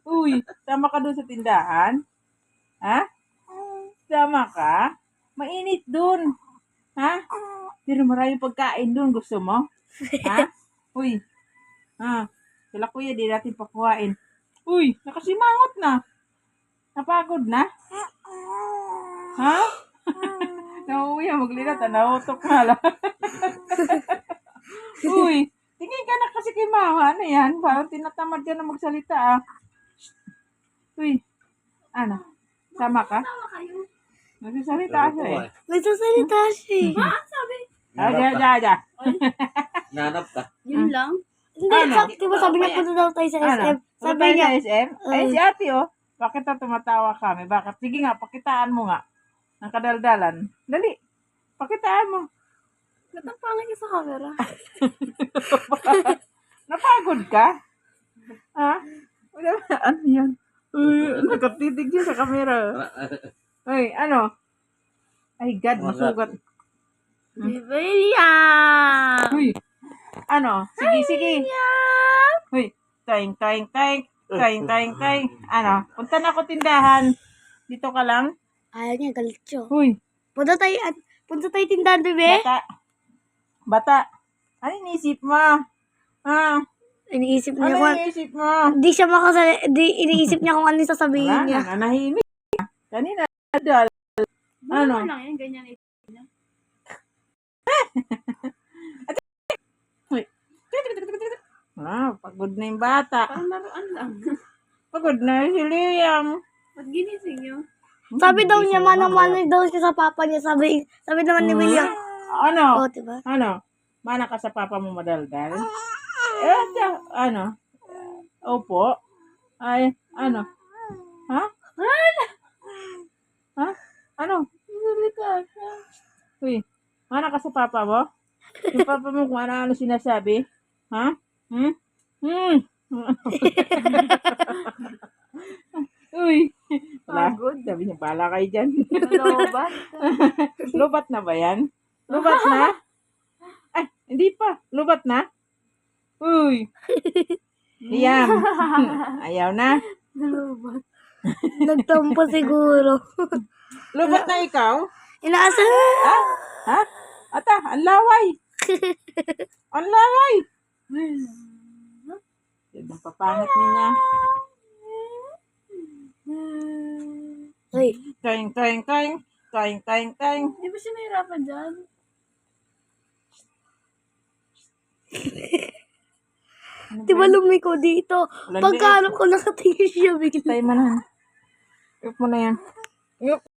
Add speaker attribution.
Speaker 1: Uy, sama ka doon sa tindahan? Ha? Sama ka? Mainit doon. Ha? Pero maraming pagkain doon. Gusto mo? Ha? Uy. Ha? Sila kuya, di natin pakuhain. Uy, nakasimangot na. Napagod na? Ha? Nauuwi, maglinat. Nautok na lang. Uy, tingin ka na kasi kay mama. Ano yan? Parang tinatamad ka na magsalita ah. Uy, ano? Sama ka? Nagsasalita siya eh.
Speaker 2: Nagsasalita siya.
Speaker 1: Aja.
Speaker 3: Nanap ka.
Speaker 2: Yun lang? Hindi,
Speaker 1: Ano?
Speaker 2: diba sabi niya punta daw tayo sa SM?
Speaker 1: Ano?
Speaker 2: Sabi
Speaker 1: Sabi
Speaker 2: niya,
Speaker 1: niya SM? Ay, si ate oh. Bakit na tumatawa kami? Bakit? Sige nga, pakitaan mo nga. Ang kadaldalan. Dali. Pakitaan mo.
Speaker 2: natapangin niya sa camera.
Speaker 1: Napagod ka? Ha? Wala ba? Ano yan? Uy, nakatitig niya sa camera. Uy, ano? Ay, God, masugat.
Speaker 2: Bibaya!
Speaker 1: Uy, ano? Sige. Uy, taing. Ano? Punta na ako tindahan. Dito ka lang?
Speaker 2: Ayaw niya, galit siya.
Speaker 1: Uy,
Speaker 2: Punta tayo tindahan, bebe.
Speaker 1: bata. Ano iniisip mo? Ha?
Speaker 2: Iniisip niya
Speaker 1: Ano
Speaker 2: kung
Speaker 1: iniisip mo?
Speaker 2: iniisip niya kung ano yung sasabihin
Speaker 1: Wala
Speaker 2: niya.
Speaker 1: na, nanahimik. Kanina, dal. Ano?
Speaker 2: lang yan, ganyan ito.
Speaker 1: Pagod na yung bata.
Speaker 2: Parang laruan lang.
Speaker 1: Pagod na si Liam.
Speaker 2: Ba't ginising niyo? Sabi daw niya, manang-manang daw siya sa papa niya. Sabi naman ni William.
Speaker 1: Ano?
Speaker 2: Oh, diba?
Speaker 1: Ano? Mana ka sa papa mo madaldal? Ano? Opo. Ay, ano? Ha? Ha? Ano? Uy, mana ka sa papa mo? Yung papa mo kung ano-ano sinasabi? Ha? Uy, pagod. Sabi niya, bala kayo dyan.
Speaker 2: Lobat.
Speaker 1: Lubat na ba yan? Lubat na? Ay, hindi pa. Lubat na? Uy. Liam. Ayaw na.
Speaker 2: Lobat. Nagtampo siguro.
Speaker 1: Lubat na ikaw?
Speaker 2: Inaasal.
Speaker 1: Ha? Ata, ang laway. Ang laway. Ang papangit niya.
Speaker 2: Uy.
Speaker 1: Kaing.
Speaker 2: Di ba siya nahirapan dyan? Di ba lumiko dito? Pagkahanap ko nakatingin siya bigla.
Speaker 1: Tayo mo na. Ip mo na yan.